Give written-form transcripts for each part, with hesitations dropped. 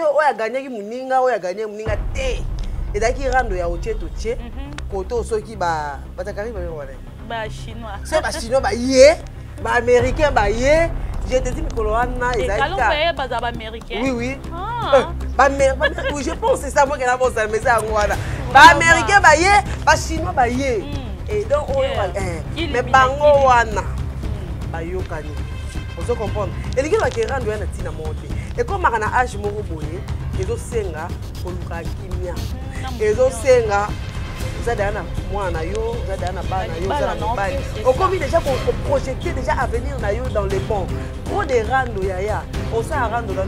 o ya gagné ki muninga o ya gagné muninga te et daki rando ya otie to tie koto soki ba batakari ba wale ba chinois c'est ba chinois ba yé ba américain ba yé j'ai dit mikolo wana ezalika ba américain oui oui oui je pense c'est ça moi qui n'a pas ça mais ça ngwana ba américain ba yé ba chinois ba yé et donc mais bango wana ba yokani vous comprenez et les gars qui rando na tina monte et comme makana âge moko boye ezo senga koluka kimia ezo senga zadana mwana yo zadana bana yo zadana bana okomi déjà pour projeter déjà avenir na yo dans les bons trop de rando yaya osa rando là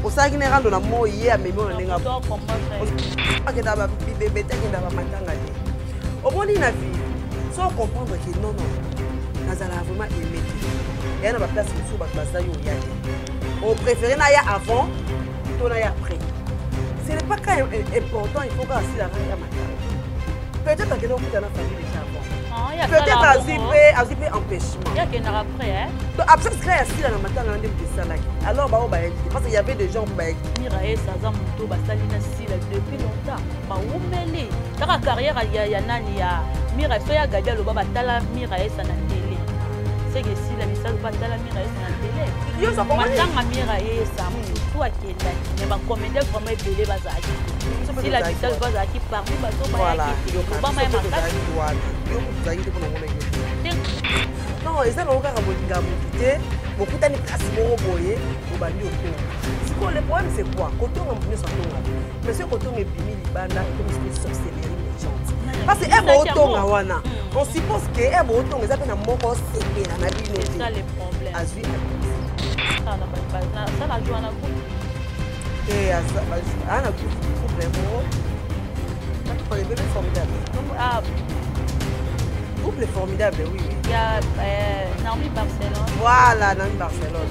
osa ki ne rando na moye amemi na nenga akenda ba bébé tekenda ba matanga te omoni na vie sans comprendre que non nazala vraiment aimé et na ba place sous ba place yo yaki on préfère na ya avant to na ya après ce n'est pas quand important il faut que assis la ya matanga peut-être que l'on dans la famille déjà avant peut-être assis peu empêchement il y a qui n'a après hein donc après ce qu'il y a assis la matanga ndem de ça là alors ba ba parce qu'il y avait des gens ba mirae ça muto ba salina sila depuis longtemps ba umeli ta carrière ya nani ya mirae so ya gadia lo ba tala mirae ça na télé c'est que si la misal ba tala mirae ça na télé yo ça comment matanga mirae ça muto akenda mais ba comédie vraiment belé ba za si la misal ba za ki parmi ba to ba ya ki ba ma makasi yo kuzaki te pour ngona non et ça na oka bolinga mukite bokuta ni kasi moko boye obandi oto siko le problème c'est quoi kotonga mpune sa tonga mais ce kotonga ebimi libanda comme une sorcellerie méchante parce que ebo otonga wana on suppose que ebo otonga eza pe na moko sepela na bino c'est ça le problème azwi ça la joie na ko et ana problème pour les bébés formidables ah couple formidable, oui. Il y a Naomi Barcelone. Voilà, Naomi Barcelone.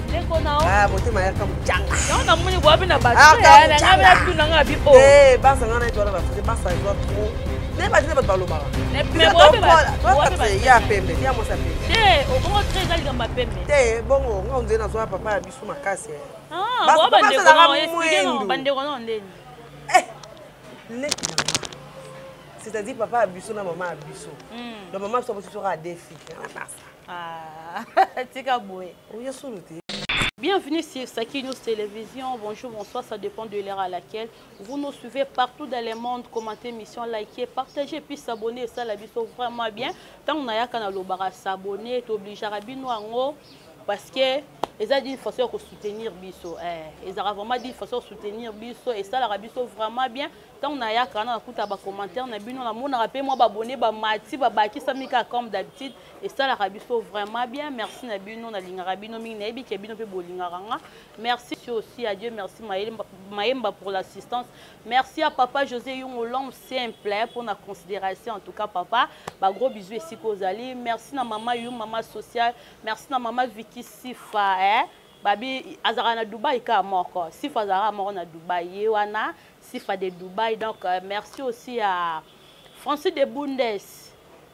Ah, beauté m'a comme Djang. Non, non, moi, je vois bien la bataille. Elle a bien tout dans la vie. Eh, Barcelone, tu vas faire pas ça, trop. Ne pas dire pas parler mal. Mais bon, il y a pembe, il y a moi ça pembe. Eh, au moins très allé dans ma pembe. Eh, bon, on dit dans papa a bisu ma casse. Ah, bon, c'est-à-dire papa a bisu na maman a bisu. Donc maman sera à défi. Ah, c'est caboué. Oui, absolument. Bienvenue sur Saki News Télévision. Bonjour, bonsoir, ça dépend de l'heure à laquelle vous nous suivez partout dans le monde. Commentez, émission, likez, partagez, puis s'abonner. Ça, la biso vraiment bien. Tant qu'on a qu'à s'abonner, tu obliges à rabino parce que ils ont dit une façon de soutenir biso. Ils ont vraiment dit une façon de soutenir biso et ça la biso vraiment bien. Tant on a ya quand on écoute ba commentaire na bino na mona rappel moi abonné ba mati ba baki samika comme d'habitude et ça la biso vraiment bien. Merci na bino na linga bino mingi na ebi ke bino pe bolingaranga. Merci aussi à Dieu, merci Maemba pour l'assistance. Merci à papa José Yung l'homme simple pour la considération en tout cas papa. Ba gros bisous ici Kozali. Merci na maman Yung maman sociale. Merci na maman Vicky Sifa Babi azara na Dubaï ka moko. Sifa azara moko na Dubaï wana. Sifa de Dubaï. Donc merci aussi à Francis de Bundes.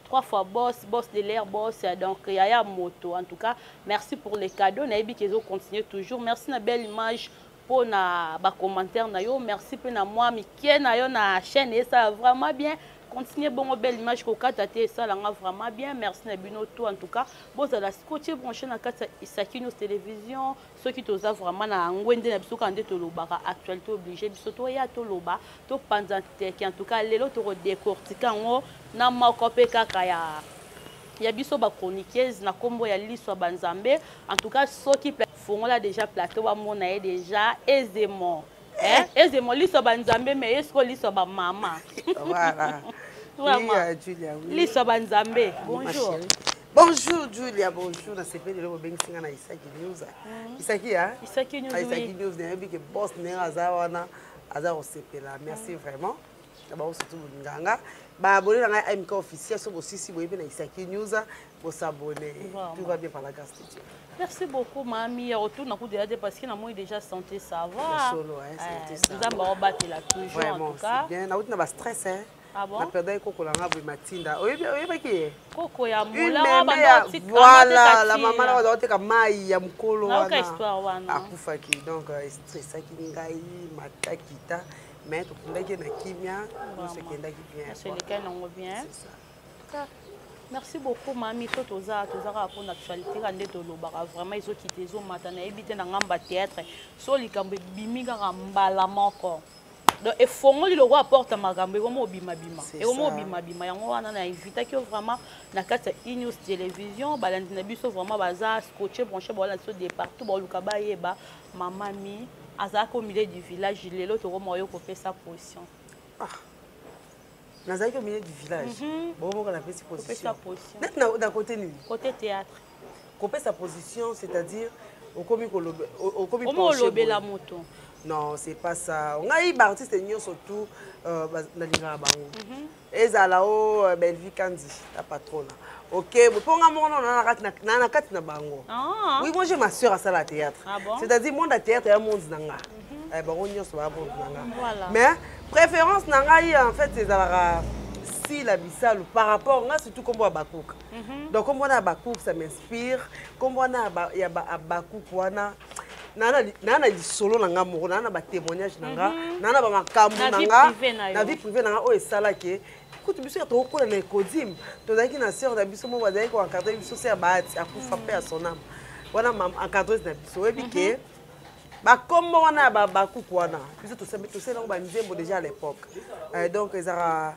3 fois boss de l'air, boss. Donc Yaya Moto. En tout cas, merci pour les cadeaux. Naibi qu'ils ont continué toujours. Merci na belle image pour na ba commentaire na yo. Merci pour na moi Mikie na yo na chaîne et ça vraiment bien. Continuez bon belle image ko katate ça langa vraiment bien. Merci na bino tout en tout cas. Bon ça la scotché branché na kata Saki News Télévision. Ceux qui toza vraiment na ngwende na biso kande to lobaka actualité obligé biso to ya to loba to panzante qui en tout cas lelo to décortiquer ngo na makope kaka ya biso ba chroniqueuse na kombo ya Liswa Banzambe. En tout cas ceux qui font là déjà plateau ba mona déjà aisément. Aisément Liswa Banzambe mais est-ce que Liswa ba maman. Voilà. Oui, Julia. Liswa Banzambe. Bonjour. Bonjour Julia, bonjour. Na CP de l'homme bengi na Isaki News. Isaki hein? Isaki News. Isaki News na bi ke boss na azawana azaro CP là. Merci vraiment. D'abord surtout nganga. Ba abonné na MK officiel sur aussi boye na Isaki News pour s'abonner. Tout va bien par la grâce de Dieu. Merci beaucoup mamie. Retour na coup de parce que na moi déjà santé ça va. Solo hein, santé ça. Nous avons battu là toujours en tout cas. Bien, na ba stress hein. Ah bon? Na perdai koko la ngabo matinda. Oyeba ki? Koko ya mola banda voilà la maman la dote ka mai ya mukolo wana. Na histoire wana. Akufaki donc stressaki ngai matakita mais to kundaki na kimia, on se kendaki bien. C'est lequel on bien. C'est ça. Merci beaucoup mami to toza pour l'actualité quand de lobaka vraiment ils ont quitté zo matana ebité na ngamba théâtre so likambe bimika ngambala moko donc et fongo li lokwa porte makambe ko mo bima et ko mo bima yango wana na invité ki vraiment na kata news télévision balandi na biso vraiment baza scotché branché bola so de partout ba luka ba yeba mamami azaka au milieu du village lelo to ko moyo ko faire sa position. Nazaki au milieu du village. Bon, on a fait sa position. Maintenant, d'un côté, nous. Côté théâtre. Couper sa position, c'est-à-dire au commis la moto. Non, c'est pas ça. On a eu des artistes surtout dans les Bango. Et ça là-haut, Bellevue Candy, la patronne. Ok, pour un moment, on a un kat na Bango. Oui, moi j'ai ma soeur à ça la théâtre. C'est-à-dire, monde à théâtre, il y a un monde nanga. Mais préférence nanga en fait c'est la si la bisal par rapport à surtout comme à Bakouk. Donc comme on a Bakouk ça m'inspire, comme on a ya Bakouk wana nana di solo nanga moko nana ba témoignage nanga nana ba makambo nanga na vie privée nanga o esala ke écoute biso ya to ko na kodim to zaki na sœur na biso mo bazaki ko encadrer biso c'est baati akufa pe à son âme wana encadreuse na biso ebike ba comme on a Bakouk wana biso to c'est là on ba nzembo déjà à l'époque donc ezara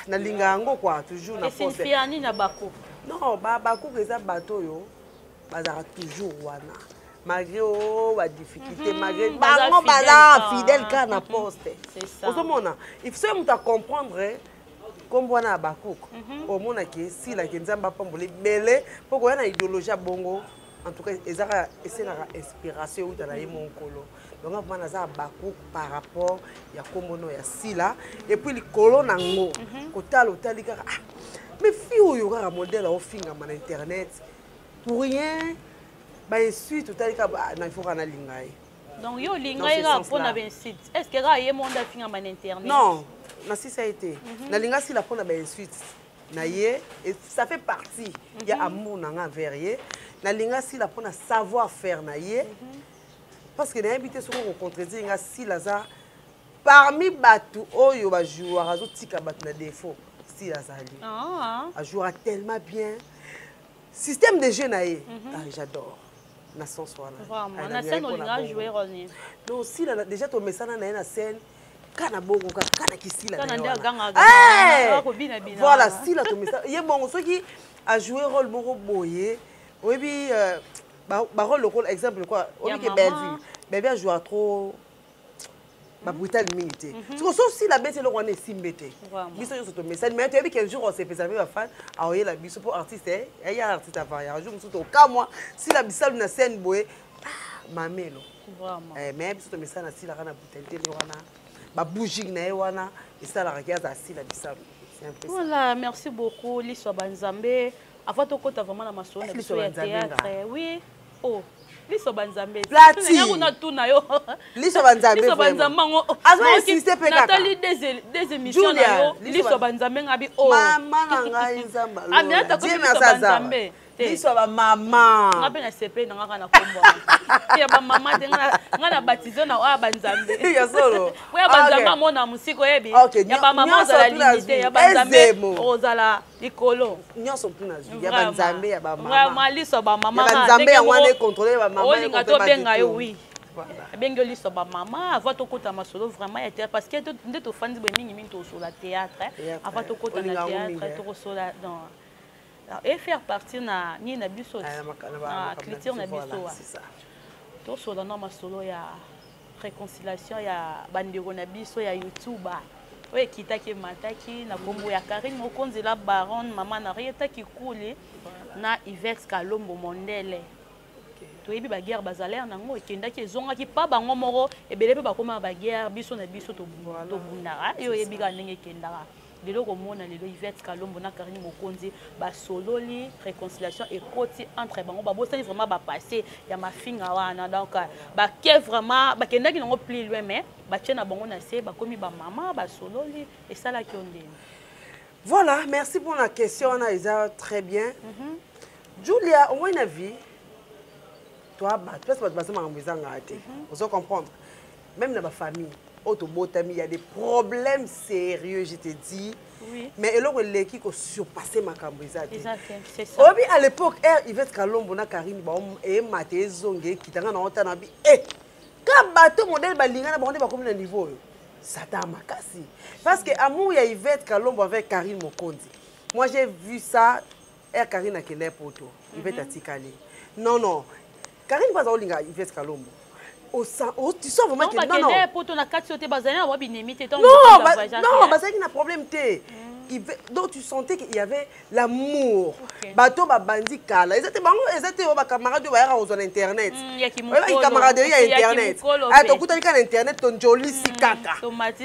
na linga ngo quoi toujours na force et c'est na Bakouk non Bakouk eza bateau yo bazara toujours wana malgré la difficulté malgré bango baza fidèle ka na poste c'est ça osomona il faut me comprendre comme wana Bakouk au mona ke si la kenzamba pambole belé poko na idéologie bongo en tout cas ezara esena inspiration ou dans mon kolo donc avant naza Bakouk par rapport ya komono ya sila et puis le kolo nango kotalo talika mais fi oyo ka modèle au finga man internet pour rien ba ensuite totalika na il faut kana lingai donc yo lingai ga pona ben site est-ce que ga ye monde finga man internet non na si ça a été na linga si la pona ben ensuite na ye et ça fait partie il y a amour nanga envers ye na linga si la pona savoir faire na ye parce que na habité sur ko contredire nga si laza parmi batu oyo ba joueur azo tika batu na défaut si lazali a jouera tellement bien système de jeu na ye j'adore na sens wana vraiment na scène on a joué René non si là déjà to mesana na na scène kana bongo kana kisila kana ndia ganga ko bina voilà si là to mesana ye bongo soki a joué rôle moko boye oui ba rôle exemple quoi on dit que Bellevue a joué trop ba brutal minute parce que si la bête le roi est simbete biso yo to message mais tu quel jour on s'est fait avec fan a oyer la biso pour artiste il y a artiste avant il y a jour musuto ka moi si la bisal na scène boye mamelo vraiment mais biso to message na si la kana brutalité le wana ba bougie na wana et ça la regarde si la bisal c'est un peu ça voilà merci beaucoup Liso Banzambe avant to kota vraiment na maso na biso ya théâtre oui oh Liso Banzambe Plati tuna yo Liso Banzambe Liso Banzambe ngo Nathalie des émissions na yo Liso Banzambe ngabi oh mama na ngai nzamba lo amina ta ko Liso Banzambe Liso ba mama ngabe na sepe na ngaka na kombo ya ba mama te ngana baptiser na wa Banzambe ya solo ya Banzambe mona musiko yebi ya ba mama za la limité ya Banzambe ozala ikolo nyonso mpuna zwi ya Banzambe ya ba mama vraiment Liso ba mama ya Banzambe ya wana contrôler ba mama olinga to benga yo oui benga Liso ba mama avant to kota masolo vraiment ya théâtre parce que nde to fandi be mingi mingi to sur la théâtre avant to kota na théâtre to sur la dans et faire partie na ni na biso na culture na biso c'est ça to sur la norme solo ya réconciliation ya bandeko na biso ya YouTuber oye kitaki mataki na kombo ya Karine Mokonzi la baronne mama na rieta kikuli na Yvette Kalombo Mondele to yebi ba guerre bazalaire nango ekendaki ezongaki pa bango moko ebele pe bakoma ba guerre biso na biso to bundara yo yebi ka ndenge kendara lelo komona lelo Yvette Kalombo na Karine Mokonzi ba sololi réconciliation et koti entre bango ba bosani vraiment ba passé ya mafinga wana donc ba ke vraiment ba kendaki nango plus loin mais ba tchena bango na se ba komi ba maman ba sololi et ça là qui on dit. Voilà, merci pour la question on a Isa très bien. Julia, au moins une vie toi bah tu peux pas passer ma maison ngate. Vous comprendre. Même dans ma famille il y a des problèmes sérieux, je te dis. Oui. Mais il y a qui ont surpassé ma cambrisade. C'est ça. À l'époque, Yvette Kalombo na Karine et Maté Zongue qui t'en ont entendu. Eh, quand bateau modèle balinga na ba comme un niveau, ça t'a makasi. Parce que amour il y a Yvette Kalombo avec Karine Mokonzi. Moi j'ai vu ça, Karine a quelle pour toi. Yvette a tikali. Non non. Karine pas olinga Yvette Kalombo. Tu sens vraiment que non non parce qu'il y a un problème donc tu sentais qu'il y avait l'amour bateau babandi kala ils étaient aux camarades sur internet camaraderie à internet ah tu écoutes sur internet ton joli sikaka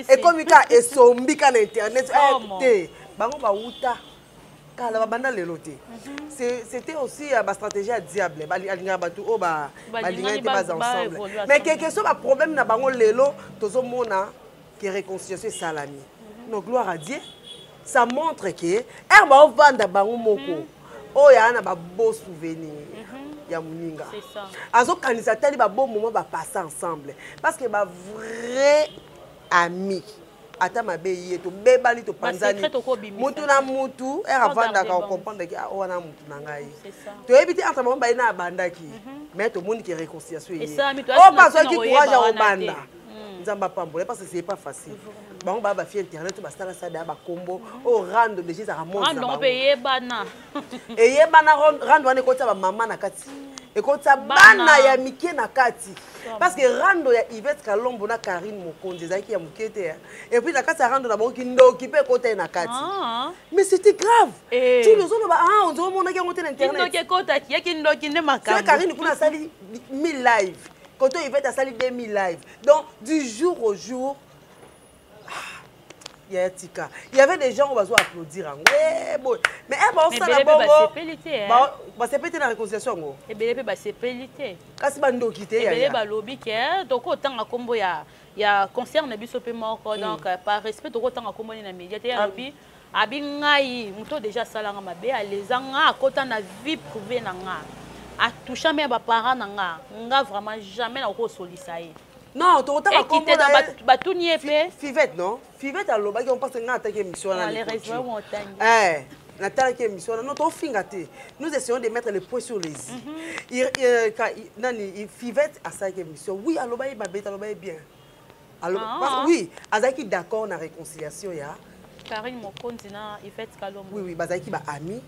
et comme il et sombi sur internet écoutez bango ba uta c'était aussi ma stratégie à diable. Ensemble. Mais quelque chose, le problème na bango lelo, tozo mona que réconciliation salami. Donc gloire à Dieu, ça montre que erba vanda bango moko. Oh ya na ba beau souvenir. Ya muninga. C'est ça. Azo kanisa tali ba bon moment ba passer ensemble parce que ba vrai ami. Ata mabeyi to bebali to panzani mutu na mutu vanda ka comprendre que wana mutu na ngai to ebiti entre mama bayi na bandaki mais to moni que réconciliation parce que courage au banda nzamba pambola parce que c'est pas facile bango ba fi internet ba sala ça ba combo o rando déjà ça remonte na bango payer bana et yebana rando wana ko ta ba mama na kati et quand ça bana ya mike na kati parce que rando ya Yvette Kalombo na Karine Mokonzi zaki ya mukete et puis la kati ya rando na bango kindo occupé côté na kati mais c'était grave tu nous on ba on doit mona ki ngote na internet kindo ke kota ki kindo kinde makambo c'est Karine kuna sali 1000 live quand Yvette a sali 2000 live donc du jour au jour il y avait des gens qui ont applaudir. Mais ça la c'est pété la réconciliation. Et bien, c'est pété. Kasi bando quitté. Et bien, lobby qui est donc autant à combo ya concerne biso mort donc par respect autant à combo na média te lobby abingai muto déjà salanga mabe alezanga akota na vie privée na nga a toucher mes parents na nga vraiment jamais na ko solisaye. Non, tu as quitté dans Batouni épée. Fivette, non? Fivette, alors, qui on pense que nous avons attaqué l'émission. Les réseaux ont attaqué. Nous avons attaqué l'émission. Nous essayons de mettre les points sur les i. Fivette a attaqué l'émission. Oui, alors, il va bien. Alors, oui, Azaki d'accord dans la réconciliation. Karine Mokonzi na Yvette Kalombo. Oui, oui, Azaki va ami.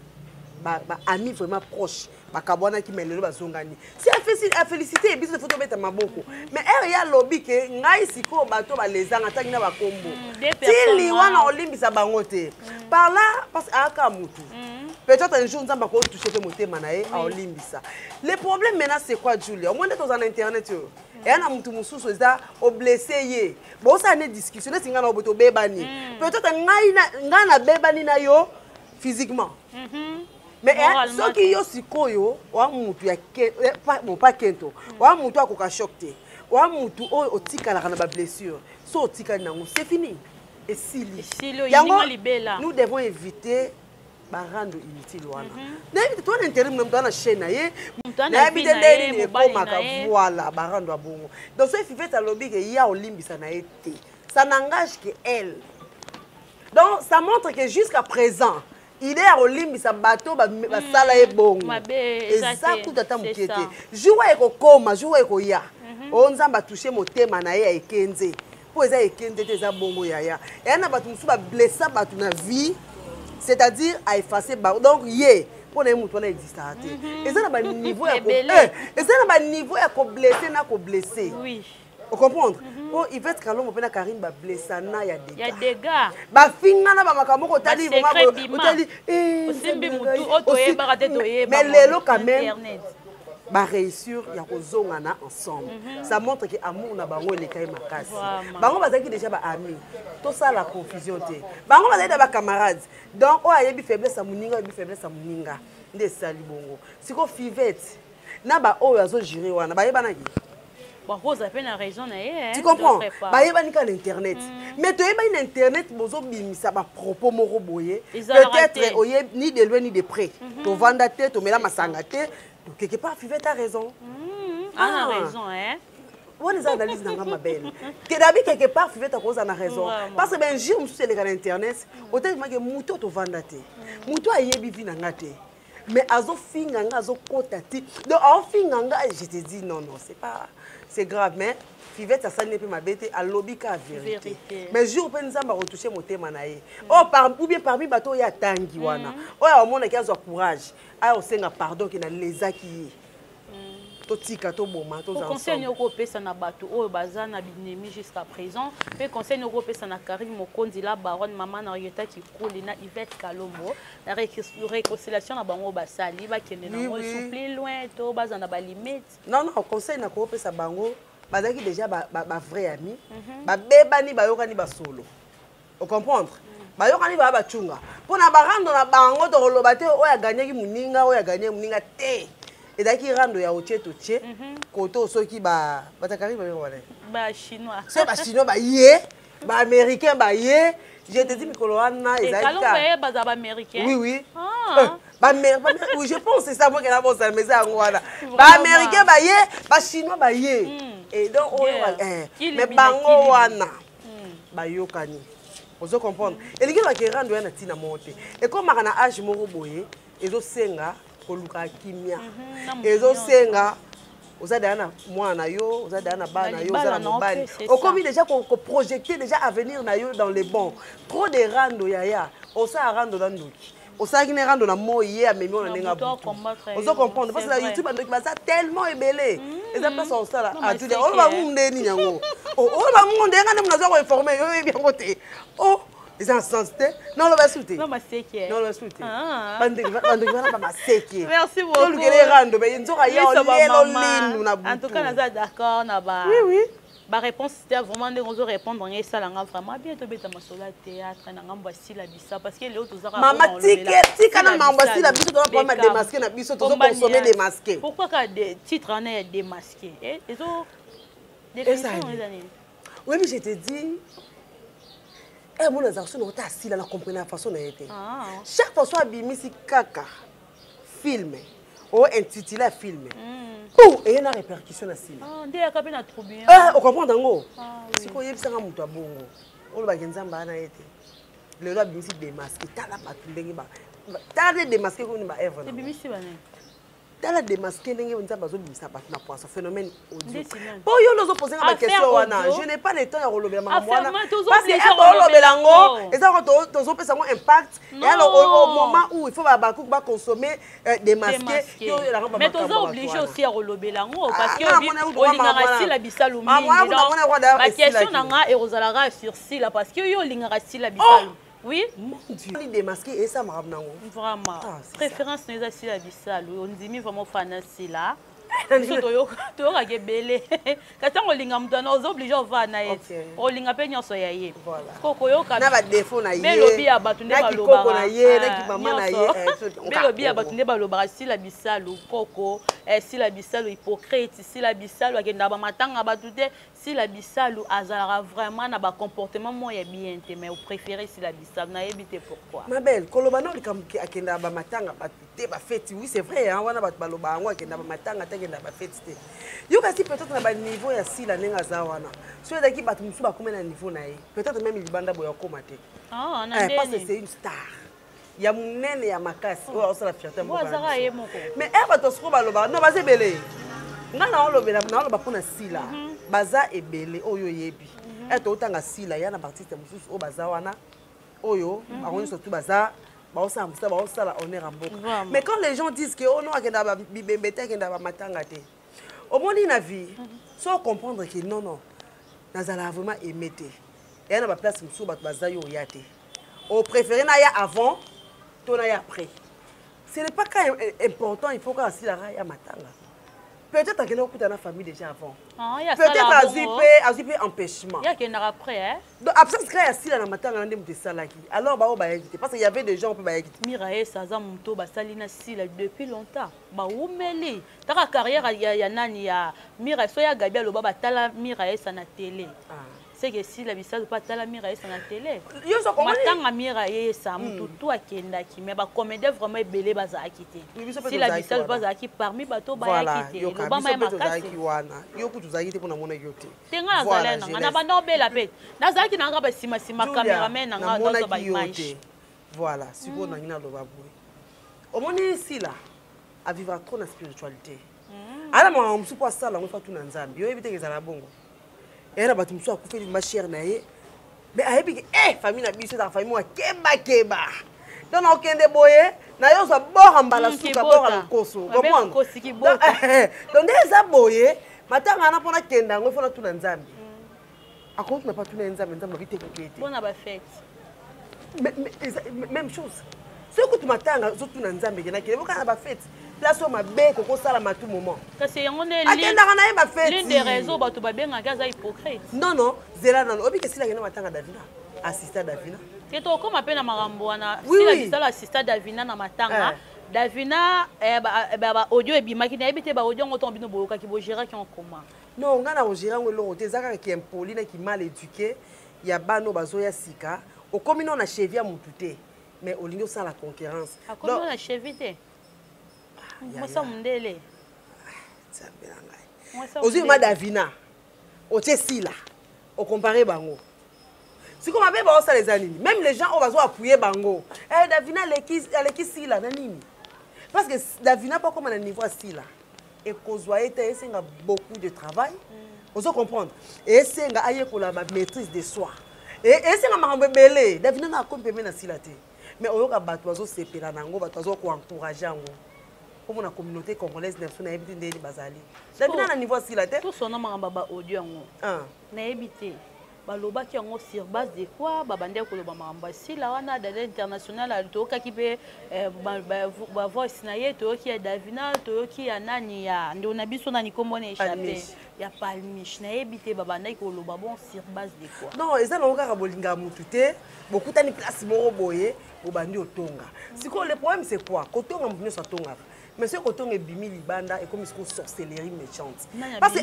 Ami vraiment proche bakabwana ki melelo bazongani si a félicité biso de photo beta maboko mais elle ya lobby ke ngai siko bato balezanga tangi na bakombo tili wana olimbisa bango te par là parce aka mutu peut-être un jour nzamba ko toucher pe motema na ye a olimbisa le problème maintenant c'est quoi Julia au moins dans en internet yo et na mutu mususu eza o blessé ye bo ça ne discussion singa na oboto bebani peut-être ngai na bebani na yo physiquement mais ce qui est sikoyo wa mutu ya pas kento wa mutu akoka choc te wa mutu o tikala na ba blessure so tikala nango c'est fini et sili nous devons éviter ba rendre inutile wana na éviter toi l'intérêt même dans la chaîne na ye na éviter ndeni ko maka voilà ba rendre abongo donc ce fait à lobby que ya olimbisa na été ça n'engage que elle donc ça montre que jusqu'à présent il est à Olimbisa bateau basala ebongo exact tata mukete joua ekokoma joua ekoya onzamba toucher motema na ye ya ekenze po eza ekenze te eza bongo yaya et na batu musu ba blessa batu na vie c'est-à-dire à effacer donc ye pour na mutu na existe et ça na ba niveau ya ko et ça na ba niveau ya ko blesser na ko blesser oui vous comprenez? Oh, Yvette Kalombo pena Karine ba blessana ya dégâts. Il y a dégâts. Ba finga na ba makambo ko tali Osimbi mutu otoye ba raté toye. Mais lelo quand même. ba réussir ya kozongana ensemble. Ça montre que amour na bango elekai makasi. Bango bazaki déjà ba amis. Tout ça la confusion té. Bango bazaki ba camarades. Donc o ayebi faiblesse à muninga, ayebi faiblesse à muninga. Nde sali bongo. Siko Fivette na ba oyo azo gérer wana ba yeba na ki. Bon, vous avez une raison, tu comprends? Bah, il y a pas l'internet. Mais tu as pas l'internet, bozo bimisa ba propos moro boye. Peut-être ni de loin ni de près. Tu vends ta tête, tu mets la masangate. Quelque part, Fivette a raison. Ah, a raison, hein? On les analyse dans ma belle. Quelque part, Fivette a raison. Parce que ben jour, je suis sur l'internet. Autant que muto tu vends ta tête. Muto a yebi vi nangate. Mais azo finganga azo kotati. Donc en finganga, je te dis non non, c'est grave, mais Fivette ça n'est pas ma bête à lobby ka vérité. Mais jour pe nzamba retoucher mon thème naé. Ou bien parmi bateau ya tangi wana. Oya omona ki azo courage. Aya osenga pardon ki na lezaki. Totika to boma to ensemble. Conseil nyoko pesa na bateau oyo baza na binemi jusqu'à présent. Pe conseil nyoko pesa na Karim Mokonzi la baronne maman na Yeta ki koli na Yvette Kalombo. La réconciliation na bango basali ba kende na mo plus loin to baza na ba limite. Non non, conseil na ko pesa bango bazaki déjà ba vrai ami. Ba bebani ba yokani ba solo. Vous comprendre? Ba yokani ba chunga. Pona ba rando na bango to loba te oya gagner ki muninga oya gagner muninga te. Et daki rando ya otie to tie koto soki ba batakari ba wana ba chinois c'est ba chinois ba yé ba américain ba yé je te dis mikolo wana ezali ka ba za américain oui oui oui je pense c'est ça moi qui na bon ça mais ça wana ba américain ba yé ba chinois ba yé et donc mais bango wana ba yokani ozo comprendre et lingi ba ke rando ya na tina monte et comme na âge moko boye ezo senga koluka kimia ezo senga ozada na mwana yo ozada na bana yo ozada mobali okomi déjà ko projeter déjà avenir na yo dans les bons trop de rando yaya osa rando na ndoki osa ki ne rando na moye amemi on nenga ozo comprendre parce que la YouTube ndoki baza tellement ébélé eza pas ça osala atude o ba munde ni nyango o ba munde ngane munazo ko informer yo bien côté oh ils ont sens non le va souter non ma seke non le souter bande ba ma seke merci beaucoup tout le rando be nzoka ya lelo lindu na en tout cas naza d'accord na ba oui ba réponse c'était vraiment de nous répondre en ça là vraiment bien to beta masola théâtre na ngamba sila bisa parce que les autres zara mama tika na ngamba sila biso to pas mal démasquer na biso to consommer des masqués pourquoi ka des titres en est démasqué et les autres des oui mais je te dis eh mon azarso no ta sila na comprendre la façon na été chaque fois soit bimisi kaka film ou intitulé film pour et une répercussion na sila ndé akabe na trop bien on comprend dango siko yebisa nga mutu abongo olo ba genzamba na été le roi bimisi démasqué tala ba ndenge ba tala démasqué ko ni ba Eve na bimisi ba ne tala démasqué ndenge nzamba zo bimisa ba na poisson phénomène audio po yo lozo poser ma question wana je n'ai pas le temps ya rolobela ma mwana parce que rolobela ngo eza ko tozo pesa ngo impact et alors au moment où il faut ba consommer démasqué yo la ngamba mais tozo obligé aussi à rolobela ngo parce que olingaka sila bisalu mingi ba question nanga erozalaka sur sila parce que yo olingaka sila bisalu. Oui, mon Dieu. On démasqué et ça m'a ramené. Vraiment. Préférence n'est pas si la bissale. On dit mi vraiment fan si là. Toyo ka belé. Quand on linga mutana on obligé on va na yet. On linga pe nyoso ya ye. Voilà. Koko yo ka na ba défaut na ye. Mais lobi ya batu ne ba loba. Koko na ye, na ki mama na ye. Mais lobi ya batu ne ba loba si la bissale koko, si la bissale hypocrite, si la bissale akenda ba matanga batu te. Si la bisalu azara vraiment na ba comportement moya bien te mais vous préférez si la bisalu na éviter pourquoi ma belle kolobano likamki akenda ba matanga ba te ba fête oui c'est vrai hein wana ba baloba ngo akenda ba matanga te akenda ba fête te yo kasi peut-être na ba niveau ya si la nenga za wana so daki batu musu ba komena niveau na ye peut-être même libanda boya koma te na parce que c'est une star ya munene ya makasi o osala fierté mo azara ye moko mais bato soko baloba non bazebele ngana olobela na oloba pona sila baza ebele oyo yebi eto utanga sila yana artiste mususu o baza wana oyo akoni surtout baza baosa musa baosa honneur à mboka mais quand les gens disent que oh non akenda ba bibembete akenda ba matanga te au moins na vie sans comprendre que non non nazala vraiment aimer te yana ba place mususu bato baza yo yate au préféré na ya avant to na ya après ce n'est pas quand important il faut que sila ya matanga Peut-être qu'il y a une famille déjà avant. Peut-être qu'il y a un empêchement. Il y a quelqu'un après. Hein? Donc, après, il y a si la matin, on a des salaki. Alors, on va éviter. Parce qu'il y avait des gens qui peuvent éviter. Mirae, Saza, Mouto, Basalina, Sila, depuis longtemps. Où mêlé? Dans la carrière, il y a Nani, Mirae, Soya Gabia, le Baba, Tala, Mirae, ça na télé. C'est que si la visa pas Tala, Mirae, ça na télé. Matanga Mirae, ça, Mouto, tout à Kendaki. Mais bah, comédie vraiment belé, Baza a quitté. Si la visa pas a quitté, parmi bateau, Baya a quitté. Le Bama est marqué. Yoko, tu as quitté pour mon yoté. Tenga Zalena, on a pas nommé la bête. Nazaki n'a pas si ma caméraman n'a pas image. Voilà, si vous n'avez pas de baboué. Au moins ici là, à vivre trop la spiritualité. Alors moi, on me suppose ça là, on fait tout dans Zambie. Yo éviter que ça la bongo. Et là, tu me sois coupé de ma chère naïe. Mais à épique, famille n'a pas la famille moi keba. Donc on kende boye, na yo ça bord en bala souka bord en koso. Comment? Donc des aboye, maintenant on a pour la kenda, on fait tout dans Zambie. À contre n'a pas tout dans Zambie, Zambie vite coupé. Bon à fête. Même chose. Ce que tu m'attends, surtout dans Zambie, il y a qui va fête. Place où ma bête, qu'on sala à tout moment. Parce que on est l'une des raisons, bah tu vas bien en Gaza hypocrite. Non, Zéla non. Obi que si la gana matanga Davina, assistant Davina. C'est toi comme appelle à Maramboana. Si la visa l'assistant Davina na matanga, Davina audio et bima qui n'a habité ba audio on tombe no boka qui bo gérer qui en comment. Non, on a au gérer on l'autre, zaka qui est impoli qui mal éduqué, il y a bano bazoya sika. Au commun on a chevia mutute, mais au ligne sans la concurrence. A comment on a chevité? Moi ça m'délé. Aux ma Davina, au Tessi là, au comparé bango. Si comme avait ça les animes, même les gens on va appuyer bango. Davina elle qui si là nanini. Parce que Davina pas comme un niveau si là. Et Kozwaye c'est beaucoup de travail. Vous comprendre. Et c'est nga pour la maîtrise de soi. Et c'est nga maramba belé. Davina na comme pemena si là té. Mais on yoka bato bazo sepela nango, bato bazo ko encourager ngo. Comme la communauté congolaise n'a pas évité de bazali. Davina na niveau si là té. Tout son nom maramba audio ngo. Na évité. Baloba qui en sur base de quoi babande ko loba maramba si la wana de l'international to ka kipe ba voice na ye to ki Davina to ki anani ya ndo na biso na nikomone échappé. Ya palmiche na évité babande ko loba bon sur base de quoi. Non, eza na oka bolinga mututé, beaucoup tani place moko boye, bobandi otonga. Siko le problème c'est quoi? Kotonga mbino sa tonga. Mais ce coton est bimi libanda et comme une sorcellerie méchante. Parce que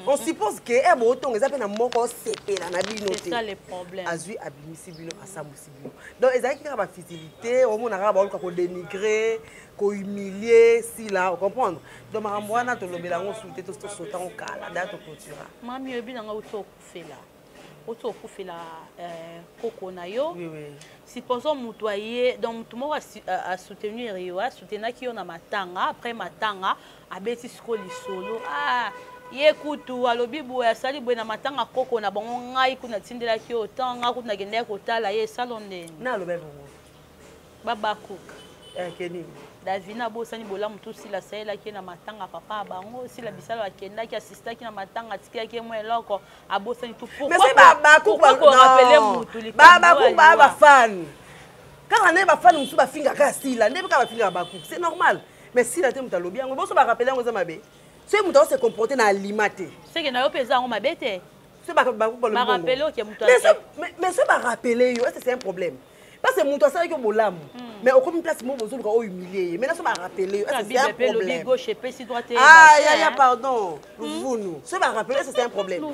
on suppose que est auton ils appellent un moko sepé la nabino. C'est ça le problème. Azui abimi sibino asamu sibino. Donc ils ont qui a facilité, au monde arabe on dénigrer, ko humilier si là, vous comprenez? Donc maramwana to lobela on souté to sauter en kala date clôtura. Mami obi na auto kufela. Auto kufela koko na yo. Oui oui. Supposons mutoyer donc tout le monde a soutenu Rio, a soutenu qui on a matanga après matanga a beti skoli solo yekutu alobi boya sali boya na matanga koko na bango ngai kuna tindela ki otanga kuna gende ko tala ye salonde na lobe bongo baba cook keni Davina bosani bola mutu si la saela ki na matanga papa bango si la bisalo akenda ki assista ki na matanga tikia ki mo eloko abosani tout pour mais c'est baba cook rappeler mutu baba cook baba fan quand on est ba fan mutu ba finga ka si la ndebe ka ba finga baba cook c'est normal mais si la te mutu alobi yango boso ba rappeler ngo za mabe c'est mutu se comporter na alimenter c'est que na yo pesa ngo mabete c'est ba cook ba le rappeler ki mutu mais c'est ba rappeler yo c'est un problème. Parce que mon toit ça que bolam mais au comme place mon besoin de humilier mais là ça m'a rappelé c'est un problème gauche et si droite ya pardon nous ça m'a rappelé c'est un problème nous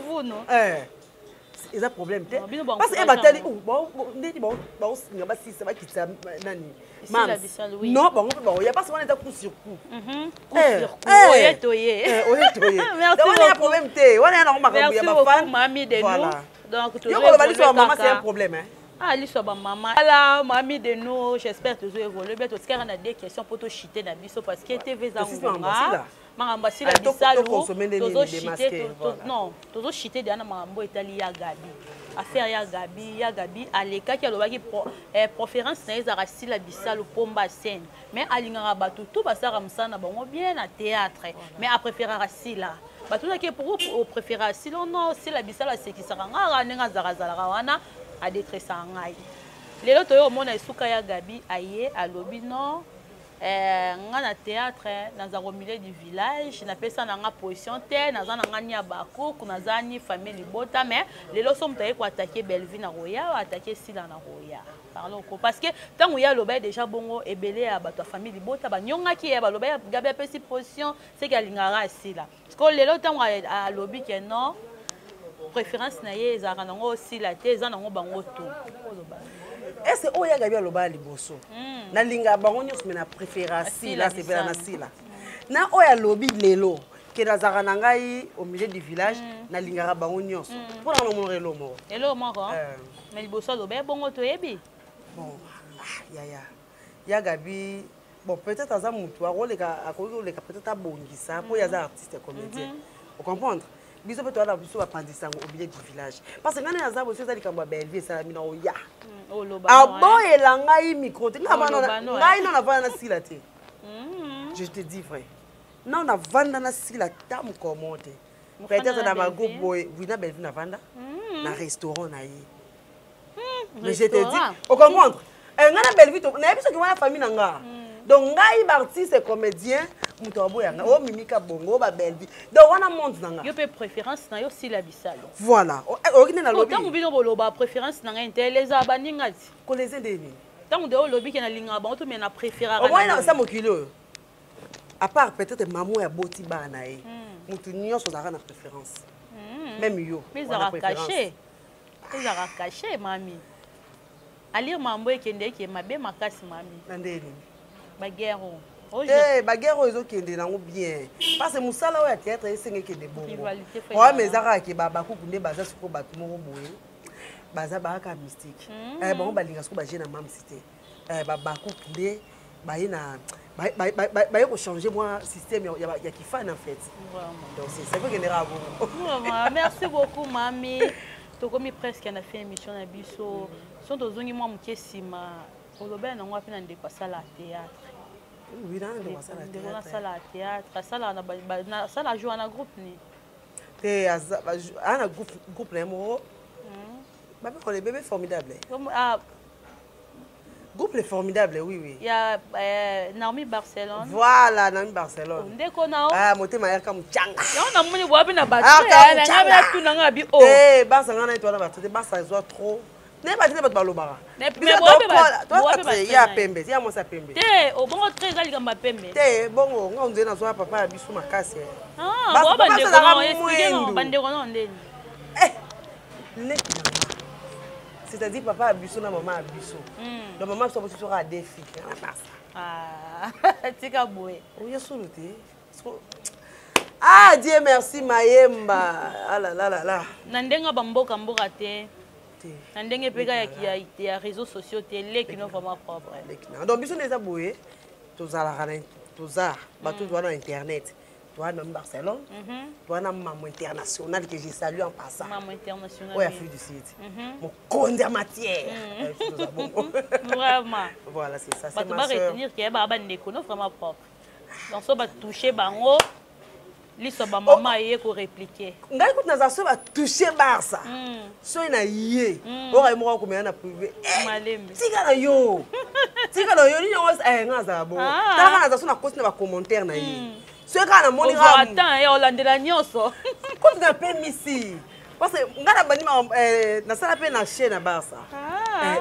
c'est un problème parce que batali bon ndeti bon ngaba si ça va quitter nani non bon il y a pas souvent des coups sur coup oye donc on a un problème té on a normal il y a pas fan mamie de nous donc tu vois maman c'est un problème hein. Ah, l'histoire de maman. Alors, mamie de nous, j'espère que tu as évolué. Mais tu as des questions pour te chiter dans biso parce que TV Zangoma. Marambasi la bisalo. Non, tu as chité dans Marambo Italie ya Gabi. Affaire ya Gabi. À l'écart qui a le préférence na Zarasi la bisalo pomba scène. Mais à l'ingarabatou tout basa ramsana bon bien à théâtre. Mais à préférer Rassi là. Batou na qui pour préférer Rassi non, c'est la bisalo c'est qui sera ngara nenga zarazala wana. A détresse en aïe. Les autres, on a souka ya Gabi aïe à lobby non. na théâtre dans un milieu du village na pesa na nga position te na zana nga nya bakuku na zani famille bota mais les lots sont taillés pour attaquer Belleville na Roya attaquer Sila na Roya parlons parce que tant ya loba déjà bongo ebelé à bato famille bota ba nyonga ki ya ba loba gabe pesi position c'est qu'elle ngara Sila parce que les lots tant à lobby que non préférence na ye ezaka nango Sila te za nango bango to est-ce que oya gabi loba liboso na linga bango nyos mais na préférence là c'est vers na Sila na oya lobby lelo que na zaka na ngai au milieu du village na linga bango nyos pour na mo relo mo elo mo ko mais liboso loba bongo to yebi bon ya gabi bon peut-être aza mutu akoleka peut-être abongisa po ya za artiste comédien vous comprendre biso peut aller biso apprendre au milieu du village parce que ngana aza bosi za likambo Belleville ça mina oya aboyela ngai micro te ngai na vanda na Sila te je te dis vrai non na vanda na Sila ta mukomo te peut-être na mago boy vina Belleville na vanda na restaurant na yi mais je te dis au comprendre ngana Belleville na biso ki wana famille na nga donc ngai artiste comédien muto aboyanga o mimika bongo ba Belleville donc wana monde nanga yo pe préférence na yo Sila Bisalo voilà okine na lobby tant bino boloba préférence na ngai teleza baningati ko les indeni tant de lobby ke na linga ba to mais na préférera au moins ça mokilo à part peut-être maman ya boti bana e mutu nyonso zaka na préférence même yo mais zara caché mami ali mambo ekende ke mabe makasi mami ndeni baguerre baguerre ezo kende nango bien parce que musala oya théâtre esenge kende bongo wa mezaka ke bakuku nde baza siko bato moko boye baza baka mystique bango balinga siko baje na mam cité bakuku nde baye na baye ko changer moi système ya kifane en fait donc c'est ça que nera bongo merci beaucoup mami tokomi presque na fin émission na biso son tozongi moi mukesima oloba na ngwa pena ndeko sala théâtre oui dans la théâtre sala na sala joue na groupe ni te ana groupe na mo ba ko les bébés formidables groupe les formidables oui il y a Naomi Barcelone voilà Naomi Barcelone ndeko nao motema ya ka mchanga yo na moni boabi na battu na ngaba tu na ngabi o basa ngana to na battu basa zo trop ne ba tete ba lobara mais boabi ya pembe ya mosa pembe te o bongo très ali gamba pembe te bongo ngonze na zo papa ya bisu makasi boba ndeko no expliquer no bandeko no ndeni le c'est-à-dire papa a biso na maman a biso donc maman so bosi sera des filles na pasa tika boye oya solo te Dieu merci mayemba la na ndenga bamboka mboka te na ndenge peka ya réseaux sociaux te leki no vraiment propre donc biso neza boye tozala toza bato na internet toi dans Barcelone toi na maman international que j'ai salué en passant maman international ouais Afrique du Sud mon conde matière vraiment voilà c'est ça c'est ma sœur retenir que ba ndeko no vraiment propre donc so ba toucher bango liso ba maman yé ko répliquer ngai ko naza so ba toucher Barça so ina yé o ga mo ko me na privé malembe tika na yo ni yo ngaza bo ta kana za so na post na ba commentaire na yé ce kana moni ra attends et olandela nyonso ko nga pe misi parce que ngana bani na sala pe na chaîne na Barça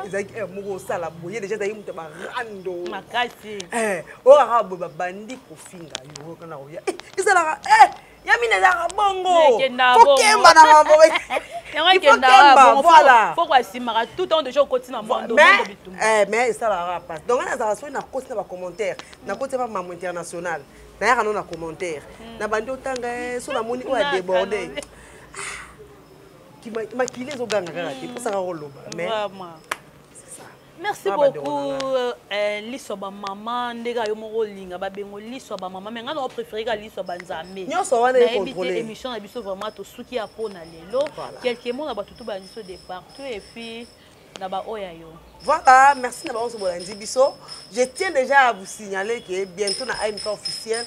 ezaki mo sala boye déjà dayi muto ba rando makasi o ga bo bandi ko finga yo kana o ya isala ya mine za bongo faut kemba na mambo voilà faut quoi simara tout temps de jour continue mondo mais ça la passe donc on a ça na cause na ba commentaire na côté pas maman international na ya kana na commentaire na bandi otanga so na moni o a déborder qui maquiller zo ganga kaka pour ça roloba mais merci beaucoup liso ba maman ndeka yo moko linga ba bengo liso ba maman mais ngana o préférer ka liso ba nzambe nyoso wana e contrôler émission na biso vraiment to suki ya pona lelo quelques mots na ba tutu ba liso de partout et puis na ba oya yo voilà merci na ba on se bolandi biso je tiens déjà à vous signaler que bientôt na AMK officiel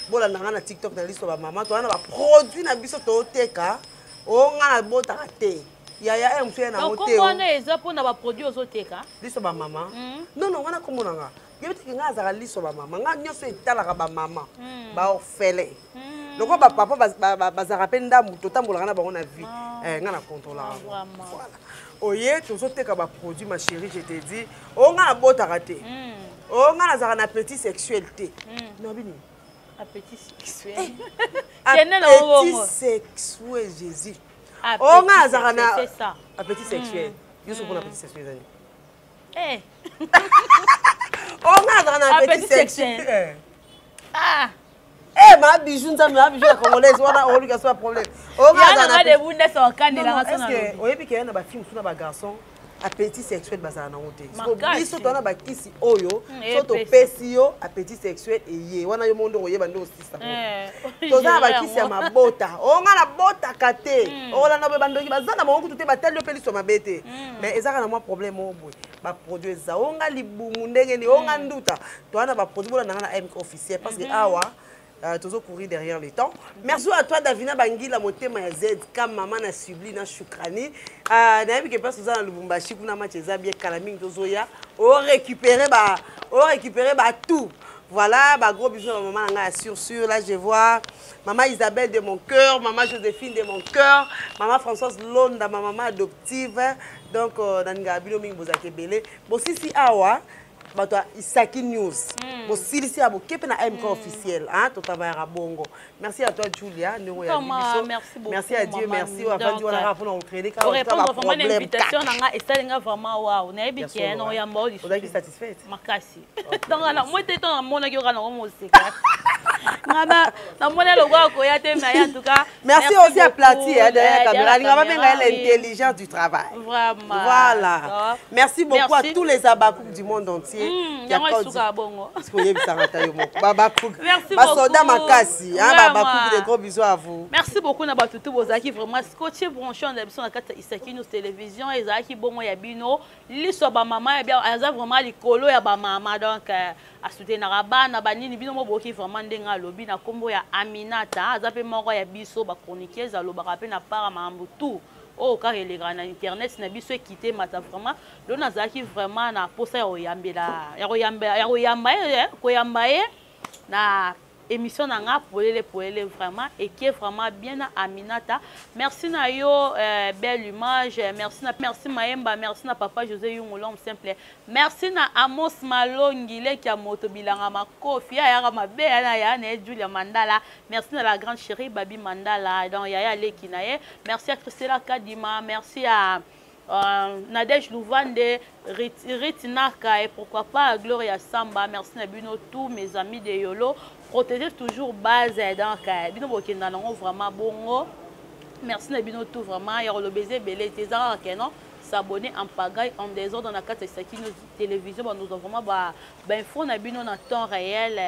bola na TikTok na liso ba maman to na ba produit na biso to teka o ngana bota te ya mfia na moto comment on est ça pour na ba produit aux oteka liso ba maman non wana komona nga yebite nga azaka liso ba mama nga nyonso etalaka ba mama ba orphelin loko ba papa bazaka pe ndamu totambolaka na bango na vie nga na contrôlera voilà oye tozoteka ba produit ma chérie je te dis o nga na botaka te o nga nazaka na petit sexuel te nabini appétit sexuel appétit sexuel Jésus o nga nazaka na appétit sexuel yoso pour appétit sexuel eh on a dans un petit sexuel. Ah. Eh, ma bijou, ça me bijou la congolaise, on a eu un problème. On a dans un des boules sur canne la raison. On est piqué na ba film sur na garçon. Appétit sexuel bazana na hote. Biso to na ba kisi oyo, so to pesio appétit sexuel eye. Wana yo mondo oye bando aussi ça. To za ba kisi ya mabota. On a na bota kate. On a na bando ki bazana mo kutu te ba tel yo peli so mabete. Mais ezaka na moi problème o boy. Ba produit za onga libumu ndenge ni onga nduta. To na ba produit bona na MK officiel parce que awa toujours courir derrière le temps. Merci à toi Davina Bangila motema ya Z comme maman na subli na shukrani. Na yebi ke passe za na Lubumbashi kuna match za bien kalaming tozoya. O récupérer ba tout. Voilà, bah gros bisous à maman nga sur là je vois maman Isabelle de mon cœur, maman Joséphine de mon cœur, maman Françoise Londa, ma maman adoptive. Donc nanga bino mingi bozake belé. Bo sisi awa Bato Isaki News. Bon, si ici à Bokepe na MK officiel, hein, tout travail à bongo. Merci à toi Julia, merci beaucoup. Merci à Dieu, merci à Fadi Wala pour nous créer pour répondre vraiment à l'invitation nanga estalinga vraiment waouh. Na ebi ki na ya mbo. Vous êtes satisfaite? Makasi. Donc na moi te ton mona ki okana mo seka. Na mona lo kwa ko ya te mais en tout cas. Merci aussi à Plati derrière la caméra. Linga ba benga l'intelligence du travail. Vraiment. Voilà. Merci beaucoup à tous les abakouks du monde entier. Merci beaucoup. Des gros bisous à vous. Merci beaucoup na batutu bozaki vraiment scotché branché on a besoin na kata Isaki News télévision ezaki bongo ya bino liso ba mama ya bien aza vraiment likolo ya ba mama donc a soutenir bana banini bino mo boki vraiment ndenga lobi na kombo ya Aminata aza pe moko ya biso ba chroniqueuse alobaka pe na para mambo tout. Oh, car il est grand internet, n'a pas quitté mata vraiment. L'on a zaki vraiment na posa ya oyambela, na émission na poele vraiment et qui est vraiment bien na Aminata. Merci na yo belle image, merci Maemba, merci na papa José Yungolom simple. Merci na Amos Malongile qui a moto bilanga makofi ya mabe ya na Julia Mandala. Merci na la grande chérie Babi Mandala dans Yaya Lekinaye. Merci à Christella Kadima, merci à Nadège Louvande, Ritinaka et pourquoi pas Gloria Samba. Merci na bino tous mes amis de Yolo. Protéger toujours base donc bino bokenda nango vraiment bongo. Merci na bino tout vraiment ya le baiser belé tezara kenon s'abonner en pagaille en désordre dans la carte Isaki News télévision nous avons vraiment info na bino na temps réel.